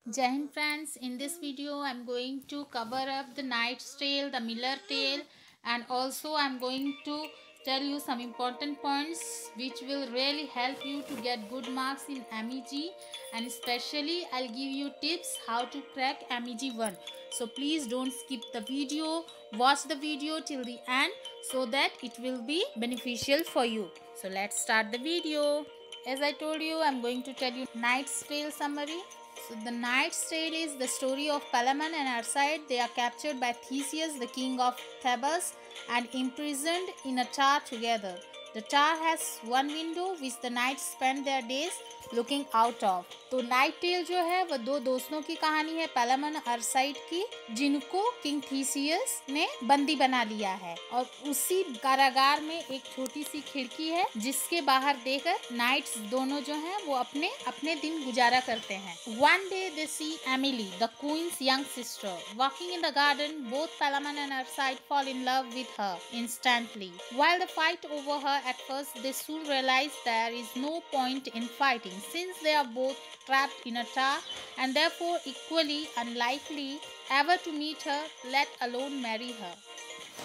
Jai Hind friends, in this video I'm going to cover up the Knight's Tale, the Miller Tale, and also I'm going to tell you some important points which will really help you to get good marks in MEG, and especially I'll give you tips how to crack MEG 1. So please don't skip the video, watch the video till the end so that it will be beneficial for you. So let's start the video. As I told you, I'm going to tell you Knight's Tale summary. So the Knight's Tale is the story of Palamon and Arcite. They are captured by Theseus, the king of Thebes, and imprisoned in a tower together. The tower has one window which the knights spend their days looking out of. तो night tell जो है वह दो दोस्तों की कहानी है, पैलामन अरसाइट की, जिनको किंग थीसियस ने बंदी बना लिया है, और उसी कारागार में एक छोटी सी खिड़की है जिसके बाहर देखकर नाइट्स दोनों जो हैं वो अपने अपने दिन गुजारा करते हैं. One day they see Emily, the queen's young sister, walking in the garden. Both Palamon and Arcite fall in love with her instantly. While they fight over her at first, they soon realize there is no point in fighting since they are both trapped in a tower and therefore equally unlikely ever to meet her, let alone marry her.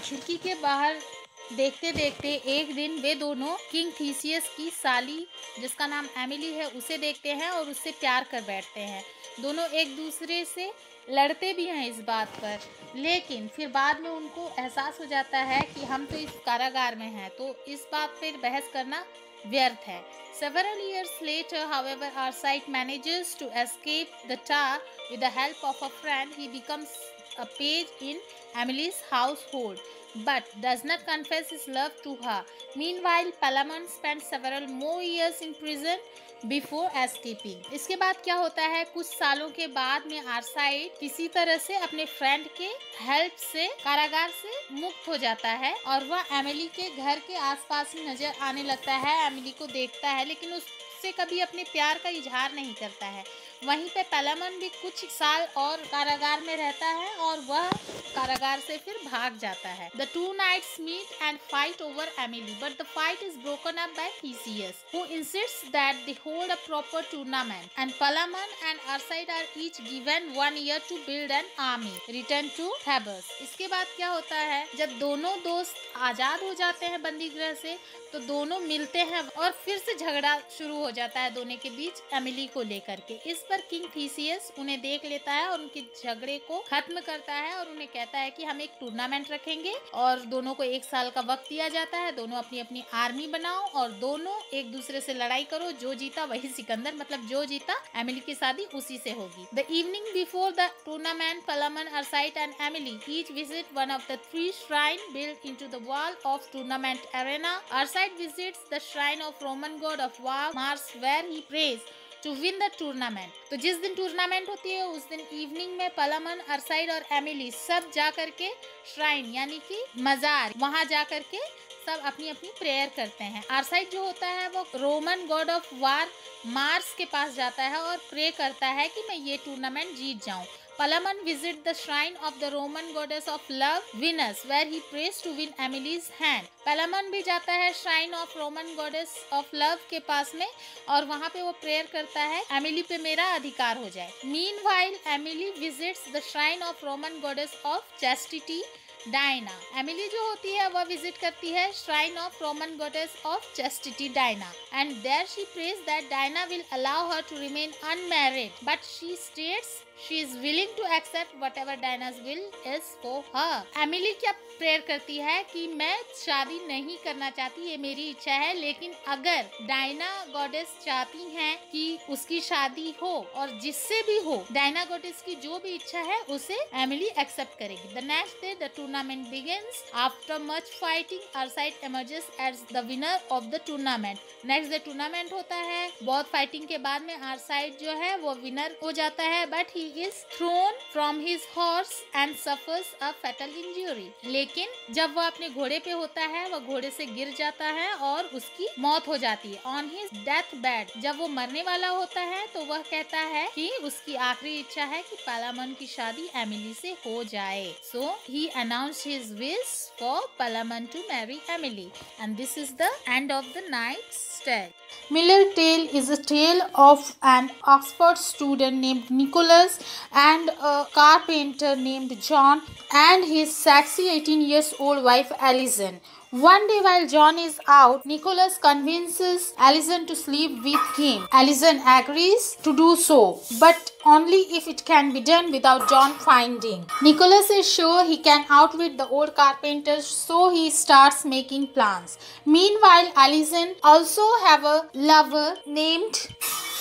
खिड़की के बाहर देखते देखते एक दिन वे दोनों king Theseus की साली जिसका नाम एमिली है उसे देखते हैं और उससे प्यार कर बैठते हैं. दोनों एक दूसरे से लड़ते भी हैं इस बात पर, लेकिन फिर बाद में उनको एहसास हो जाता है कि हम तो इस कारागार में हैं, तो इस बात पर बहस करना व्यर्थ है. Several years later, however, Arcite manages to escape the tower with the help of a friend. He becomes a page in Emily's household, but does not confess his love to her. Meanwhile, Palamon spends several more years in prison before escaping. इसके बाद क्या होता है, कुछ सालों के बाद में आर्साइड किसी तरह से अपने फ्रेंड के हेल्प से कारागार से मुक्त हो जाता है और वह एमिली के घर के आसपास ही नजर आने लगता है. एमिली को देखता है लेकिन उससे कभी अपने प्यार का इजहार नहीं करता है. वहीं पे पैलामन भी कुछ साल और कारागार में रहता है और वह कारागार से फिर भाग जाता है. The two knights meet and fight over Emily, but the fight is broken up by Theseus, who insists that they hold a proper tournament, and Palamon and Arcite are each given 1 year to build an army. Return to Thebes. इसके बाद क्या होता है, जब दोनों दोस्त आजाद हो जाते हैं बंदी गृह से, तो दोनों मिलते हैं और फिर से झगड़ा शुरू हो जाता है दोनों के बीच एमिली को लेकर के. इस पर किंग थीसियस उन्हें देख लेता है और उनके झगड़े को खत्म करता है और उन्हें कहता है कि हम एक टूर्नामेंट रखेंगे और दोनों को 1 साल का वक्त दिया जाता है. दोनों अपनी अपनी आर्मी बनाओ और दोनों एक दूसरे से लड़ाई करो. जो जीता वही सिकंदर, मतलब जो जीता एमिली की शादी उसी से होगी. The evening before the tournament, Palamon, Arcite and Emily each visit one of the 3 shrines built into the wall of tournament arena. Arcite visits the shrine of Roman god of war Mars, where he prays to win the tournament. तो जिस दिन tournament होती है उस दिन evening में पलामन, अरसाइड और Emily सब जा करके श्राइन यानी कि मजार, वहां जा करके सब अपनी अपनी प्रेयर करते हैं. आरसाइड जो होता है वो Roman God of war Mars के पास जाता है और प्रे करता है कि मैं ये टूर्नामेंट जीत जाऊं. Palamon visits the shrine of the Roman goddess of love, Venus, where he prays to win Emily's hand. Palamon भी जाता है shrine of Roman goddess of love के पास में और वहाँ पे वो प्रेयर करता है एमिली पे मेरा अधिकार हो जाए. Meanwhile, Emily visits the shrine of Roman goddess of chastity, Diana. Emily जो होती है वह विजिट करती है shrine of Roman goddess of chastity, Diana, and there she prays that Diana will allow her to remain unmarried, but she states she is willing to accept whatever Diana's will is for her. Emily क्या prayer करती है कि मैं शादी नहीं करना चाहती, ये मेरी इच्छा है, लेकिन अगर डायना गॉडेस चाहती हैं कि उसकी शादी हो और जिससे भी हो, डायना गॉडेस की जो भी इच्छा है उसे एमिली एक्सेप्ट करेगी. The next day the tournament begins. After much fighting, Arcite emerges as the winner of the tournament. Next day tournament होता है. बहुत फाइटिंग के बाद में आरसाइड जो है वो विनर हो जाता है, but he is thrown from his horse and suffers a fatal injury. लेकिन जब वह अपने घोड़े पे होता है वह घोड़े से गिर जाता है और उसकी मौत हो जाती है. On his deathbed, जब वो मरने वाला होता है तो वह कहता है कि उसकी आखिरी इच्छा है कि पालामन की शादी एमिली से हो जाए. So he announced his wish for Palamon to marry Emily, and this is the end of the Knight's Tale. Miller Tale is a tale of an Oxford student named Nicholas and a carpenter named John and his sexy 18-year-old wife Alison. One day while John is out, Nicholas convinces Alison to sleep with him. Alison agrees to do so, but only if it can be done without John finding. Nicholas is sure he can outwit the old carpenter, so he starts making plans. Meanwhile, Alison also have a lover named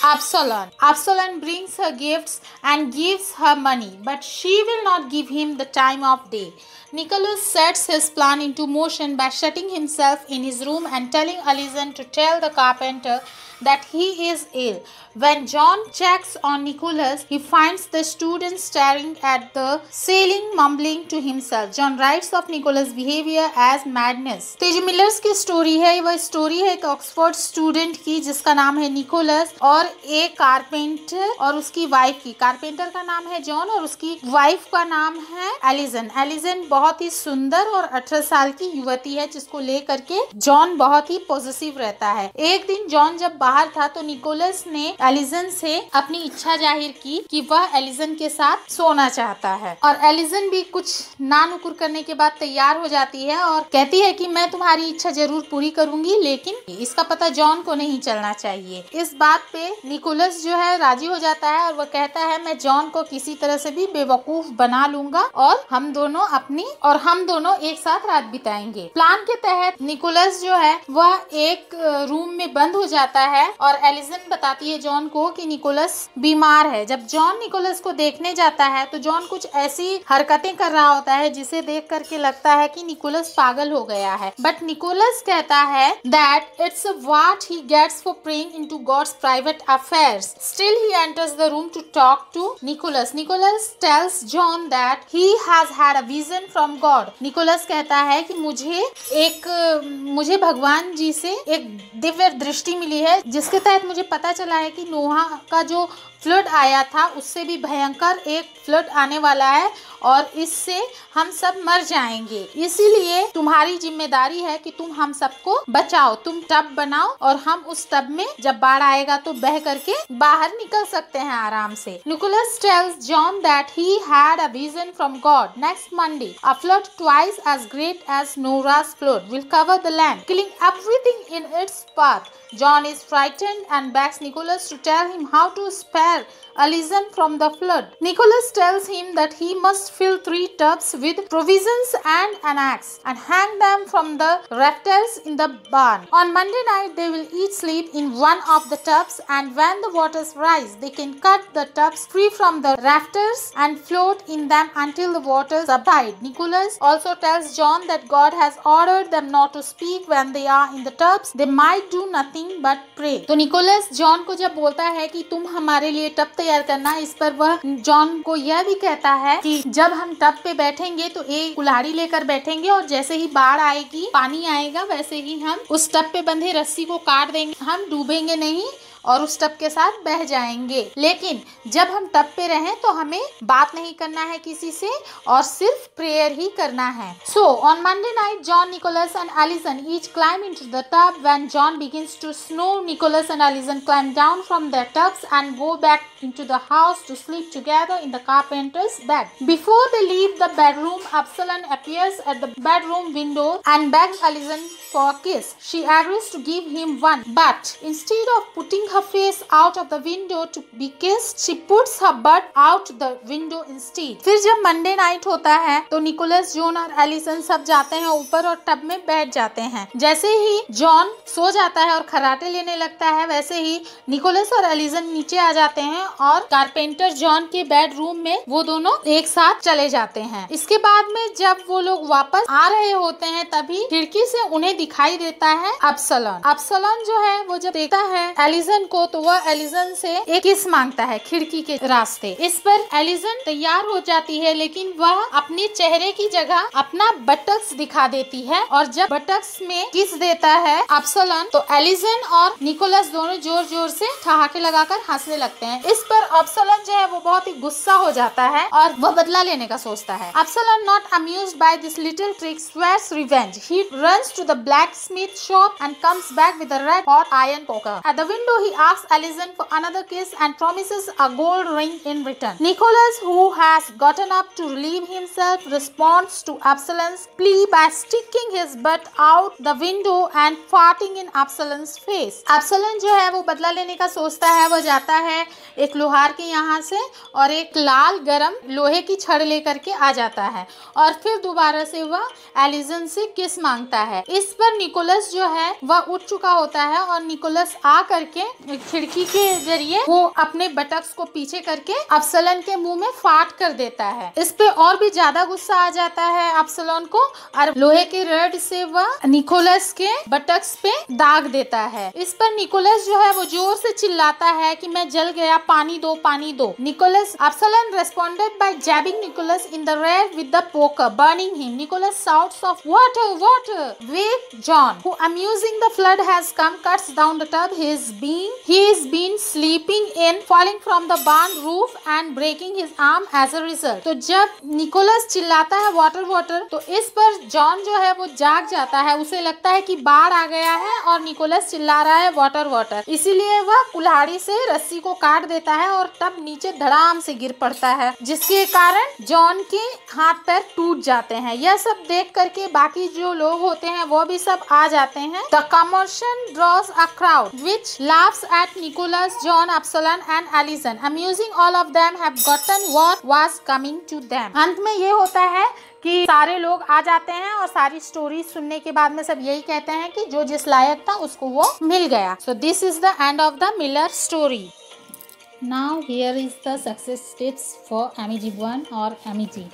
Absalom. Absalom brings her gifts and gives her money, but she will not give him the time of day. Nicholas sets his plan into motion by shutting himself in his room and telling Alison to tell the carpenter that he is ill. When John checks on Nicholas, he finds the student staring at the ceiling, mumbling to himself. John writes of Nicholas' behavior as madness. तो जो millers की story है वह story है एक Oxford student की जिसका नाम है निकोलस और एक कारपेंटर और उसकी वाइफ की. कारपेंटर का नाम है जॉन और उसकी वाइफ का नाम है एलिसन. एलिसन बहुत ही सुंदर और 18 साल की युवती है जिसको लेकर के जॉन बहुत ही पॉजिटिव रहता है. एक दिन जॉन जब बाहर था तो निकोलस ने एलिसन से अपनी इच्छा जाहिर की कि वह एलिसन के साथ सोना चाहता है और एलिसन भी कुछ ना नुकुर करने के बाद तैयार हो जाती है और कहती है कि मैं तुम्हारी इच्छा जरूर पूरी करूंगी, लेकिन इसका पता जॉन को नहीं चलना चाहिए. इस बात पे निकोलस जो है राजी हो जाता है और वह कहता है मैं जॉन को किसी तरह से भी बेवकूफ बना लूंगा और हम दोनों एक साथ रात बिताएंगे. प्लान के तहत निकोलस जो है वह एक रूम में बंद हो जाता है और एलिसन बताती है जॉन को कि निकोलस बीमार है. जब जॉन निकोलस को देखने जाता है तो जॉन कुछ ऐसी हरकतें कर रहा होता है जिसे देख करके लगता है कि निकोलस पागल हो गया है. बट निकोलस कहता है that it's what he gets for praying into God's private affairs. Still he enters the room to talk to Nicholas. Nicholas tells John that he has had a vision from God. Nicholas कहता है कि मुझे भगवान जी से एक दिव्य दृष्टि मिली है जिसके तहत मुझे पता चला है कि नोहा का जो फ्लड आया था उससे भी भयंकर एक फ्लड आने वाला है और इससे हम सब मर जाएंगे. इसीलिए तुम्हारी जिम्मेदारी है कि तुम हम सबको बचाओ. तुम टब बनाओ और हम उस टब में जब बाढ़ आएगा तो बह करके बाहर निकल सकते हैं आराम से. Nicholas tells John that he had a vision from God. Next Monday, a flood twice as great as Noah's flood will cover the land, killing everything in its path. John is frightened and begs Nicholas to tell him how to spare Alison from the flood. Nicholas tells him that he must fill 3 tubs with provisions and an axe and hang them from the rafters in the barn. On Monday night they will each sleep in one of the tubs, and when the waters rise they can cut the tubs free from the rafters and float in them until the waters subside. Nicholas also tells John that God has ordered them not to speak when they are in the tubs. They might do nothing but pray. तो Nicholas John को जब बोलता है कि तुम हमारे लिए tub तैयार करना, इस पर वह जॉन को यह भी कहता है कि जब हम टब पे बैठेंगे तो एक कुल्हाड़ी लेकर बैठेंगे और जैसे ही बाढ़ आएगी पानी आएगा वैसे ही हम उस टब पे बंधे रस्सी को काट देंगे. हम डूबेंगे नहीं और उस टब के साथ बह जाएंगे, लेकिन जब हम टब पे रहें तो हमें बात नहीं करना है किसी से और सिर्फ प्रेयर ही करना है. So on Monday night, John, Nicholas and Alison each climb into the tub. When John begins to snore, Nicholas and Alison climb down from their tubs and go back into the house to sleep together in the carpenter's bed. Before they leave the bedroom, Absalom appears at the bedroom window and begs Alison for a kiss. She agrees to give him one, but instead of putting her face out of the window to be kissed, she puts her butt out the window instead. फिर जब Monday night होता है तो Nicholas, John और Allison सब जाते हैं ऊपर और टब में बैठ जाते हैं. जैसे ही जॉन सो जाता है और खर्राटे लेने लगता है वैसे ही निकोलस और एलिसन नीचे आ जाते हैं और कारपेंटर जॉन के बेडरूम में वो दोनों एक साथ चले जाते हैं। इसके बाद में जब वो लोग वापस आ रहे होते हैं तभी खिड़की से उन्हें दिखाई देता है अब्सलॉन। अब्सलॉन जो है वो जब देखता है एलिसन को तो वह एलिसन से एक किस मांगता है खिड़की के रास्ते। इस पर एलिसन तैयार हो जाती है, लेकिन वह अपने चेहरे की जगह अपना बटक्स दिखा देती है और जब बटक्स में किस देता है अब्सलॉन तो एलिसन और निकोलस दोनों जोर जोर से ठहाके लगाकर हंसने लगते हैं। इस पर अब्सलॉन जो है वो बहुत ही गुस्सा हो जाता है और वह बदला लेने का सोचता है। अब्सलॉन not amused by this little trick swears revenge. He runs to the blacksmith shop and comes back with a red hot iron poker. At the window he asks Alison for another kiss and promises a gold ring in return. Nicholas, who has gotten up to relieve himself, responds to Absalom's plea by sticking his butt out the window and farting in Absalom's face. Absalom जो है वो बदला लेने का सोचता है। वो जाता है एक लोहार के यहाँ से और एक लाल गरम लोहे की छड़ लेकर के आ जाता है और फिर दोबारा से वह एलिसन से किस मांगता है। इस पर निकोलस जो है वह उठ चुका होता है और निकोलस आ करके खिड़की के जरिए वो अपने बटक्स को पीछे करके अब्सलॉन के मुंह में फाट कर देता है। इस पे और भी ज्यादा गुस्सा आ जाता है अब्सलॉन को और लोहे के रड से वह निकोलस के बटक्स पे दाग देता है। इस पर निकोलस जो है वो जोर से चिल्लाता है कि मैं जल गया, पानी दो, पानी दो। Nicholas Absalom responded by jabbing Nicholas in the rear with the poker, burning him. Nicholas shouts of water, water. Wake John, who amusing the flood has come, cuts down the tub he is been sleeping in, falling from the barn roof and breaking his arm as a result. तो जब Nicholas चिल्लाता है water water तो इस पर John जो है वो जाग जाता है। उसे लगता है कि बाढ़ आ गया है और निकोलस चिल्ला रहा है वाटर वाटर, इसीलिए वह कुल्हाड़ी से रस्सी को काट देता है और तब नीचे धड़ाम से गिर पड़ता है, जिसके कारण जॉन के हाथ पैर टूट जाते हैं। यह सब देख करके बाकी जो लोग होते हैं वो भी सब आ जाते हैं। The commotion draws a crowd which laughs at Nicholas, John, Absalom and Alison, amusing all of them have gotten what was coming to them. अंत में ये होता है कि सारे लोग आ जाते हैं और सारी स्टोरी सुनने के बाद में सब यही कहते हैं कि जो जिस लायक था उसको वो मिल गया। So this is the end of the Miller story. Now here is the success tips for MEG1 or MEG.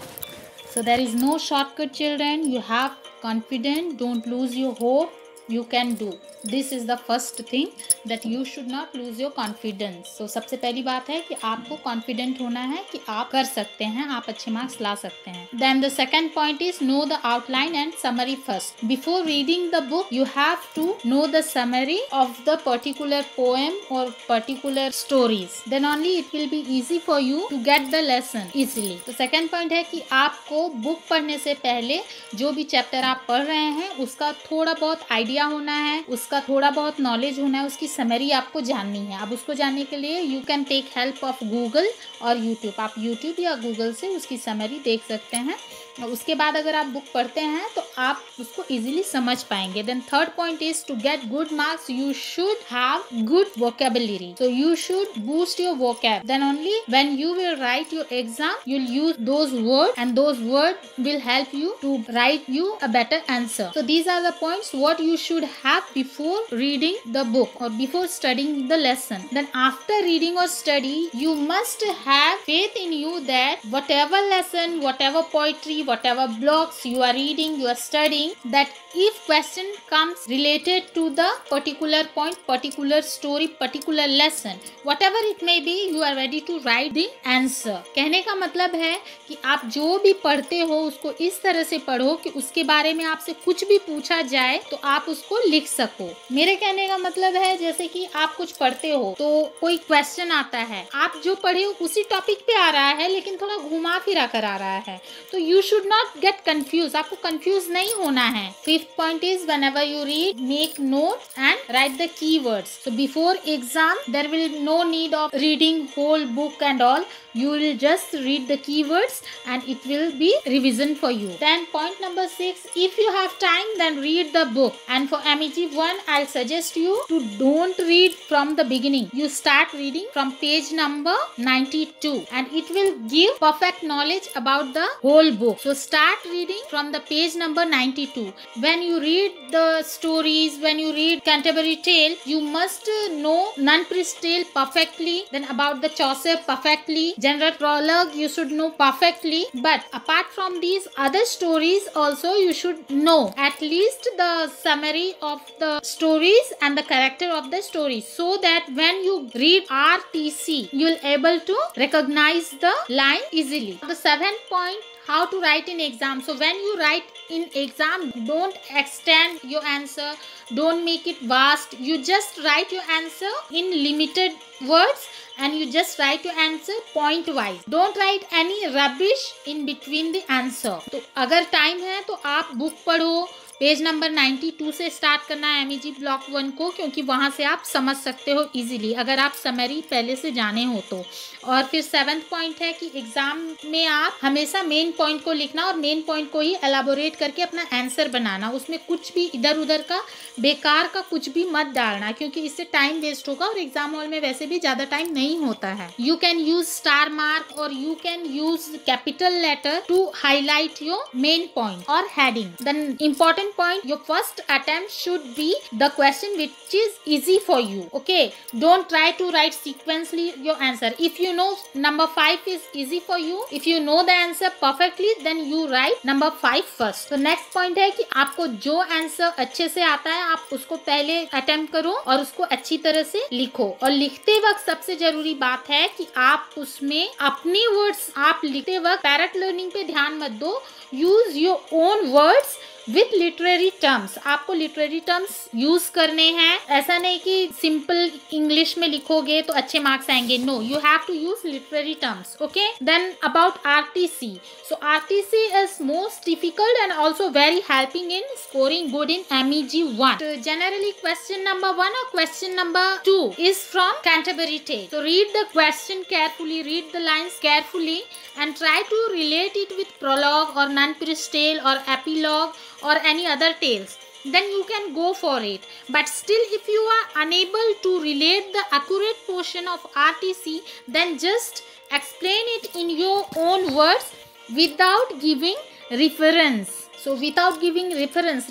So there is no shortcut, children. You have confidence. Don't lose your hope. You can do. This is the first thing that you should not lose your confidence. So सबसे पहली बात है कि आपको confident होना है कि आप कर सकते हैं, आप अच्छे मार्क्स ला सकते हैं. Then the second point is know the outline and summary first. Before reading the book, you have to know the summary of the particular poem or particular stories. Then only it will be easy for you to get the lesson easily. तो second point है कि आपको book पढ़ने से पहले जो भी chapter आप पढ़ रहे हैं उसका थोड़ा बहुत आइडिया होना है, उसका थोड़ा बहुत नॉलेज होना है, उसकी समरी आपको जाननी है. अब उसको जानने के लिए you can take help of Google और यूट्यूब. आप यूट्यूब या गूगल से उसकी समरी देख सकते हैं. उसके बाद अगर आप बुक पढ़ते हैं तो आप उसको इजीली समझ पाएंगे. Then third point is to get good marks you should have good vocabulary. So you should boost your vocab. Then only when you will write your exam you will use those word and those word will help you to write you a better answer. So these are the points what you should have before reading the book और before studying the lesson. Then after reading और study you must have faith in you that whatever lesson, whatever poetry, whatever blogs you are reading, you are studying, that if question comes related to the particular point, particular story, particular lesson, whatever it may be, you are ready to write the answer. कहने का मतलब है कि आप जो भी पढ़ते हो उसको इस तरह से पढ़ो कि उसके बारे में आपसे कुछ भी पूछा जाए तो आप उसको लिख सको. मेरे कहने का मतलब है जैसे कि आप कुछ पढ़ते हो तो कोई क्वेश्चन आता है, आप जो पढ़े हो उसी टॉपिक पे आ रहा है लेकिन थोड़ा घुमा फिरा कर आ रहा है, तो you should not get confuse. आपको कंफ्यूज नहीं होना है. Fifth point is whenever you read, make notes and write the keywords. So before exam there will no need of reading whole book and all. You will just read the keywords and it will be revision for you. Then point number 6, if you have time then read the book. And for MEG1 I'll suggest you to don't read from the beginning. You start reading from page number 92 and it will give perfect knowledge about the whole book. So start reading from the page number 92. When you read the stories, when you read Canterbury Tale, you must know Nunpriest's Tale perfectly, then about the Chaucer perfectly, General Prologue you should know perfectly. But apart from these other stories also you should know at least the summary of the stories and the character of the story, so that when you read RTC you will able to recognize the line easily. The seventh point, how to write in exam. So when you write in exam, don't extend your answer, don't make it vast. You just write your answer in limited words and you just write your answer point wise. Don't write any rubbish in between the answer. तो अगर time है तो आप book पढ़ो, page number 92 से start करना है MEG block 1 को, क्योंकि वहां से आप समझ सकते हो इजीली अगर आप समरी पहले से जाने हो तो। और फिर 7th पॉइंट है कि एग्जाम में आप हमेशा मेन पॉइंट को लिखना और मेन पॉइंट को ही एलाबोरेट करके अपना आंसर बनाना, उसमें कुछ भी इधर उधर का बेकार का कुछ भी मत डालना, क्योंकि इससे टाइम वेस्ट होगा और एग्जाम हॉल में वैसे भी ज्यादा टाइम नहीं होता है। You can use star mark और you can use capital letter to highlight your main point और heading. The important point, your first attempt should be the question which is easy for you. Okay, don't try to write sequentially your answer. If you know number 5 is easy for you, if you know the answer perfectly, then you write number 5 first. तो next point है कि आपको जो answer अच्छे से आता है आप उसको पहले अटेम्प्ट करो और उसको अच्छी तरह से लिखो। और लिखते वक्त सबसे जरूरी बात है कि आप उसमें अपनी वर्ड्स, आप लिखते वक्त पैरेट लर्निंग पे ध्यान मत दो, use your own words with literary terms. आपको लिटरेरी टर्म्स यूज करने हैं, ऐसा नहीं कि सिंपल इंग्लिश में लिखोगे तो अच्छे मार्क्स आएंगे। No, you have to use literary terms. Okay, then about RTC. So RTC is most difficult and also very helping in scoring good in MEG 1. So generally question number 1 or question number 2 is from Canterbury Tale. So read the question carefully, read the lines carefully and try to relate it with prologue or Nunpriest's Tale or epilogue or any other tales. Then you can go for it. But still if you are unable to relate the accurate portion of RTC, then just explain it in your own words without giving reference. So without giving reference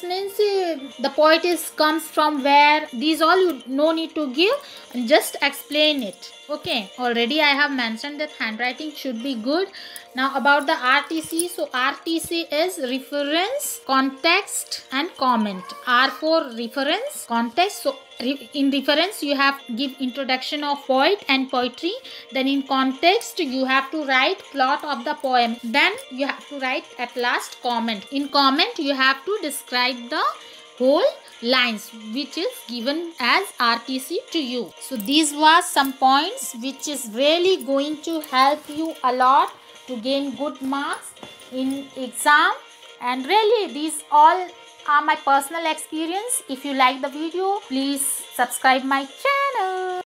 means the poet comes from where, these all you no need to give, just explain it. Okay, already I have mentioned that handwriting should be good. Now about the RTC. So RTC is reference, context and comment. R for reference, context. So in reference you have give introduction of poet and poetry, then in context you have to write plot of the poem, then you have to write at last comment. In comment you have to describe the whole lines which is given as RTC to you. So these were some points which is really going to help you a lot to gain good marks in exam, and really these all are my personal experience. If you like the video, please subscribe my channel.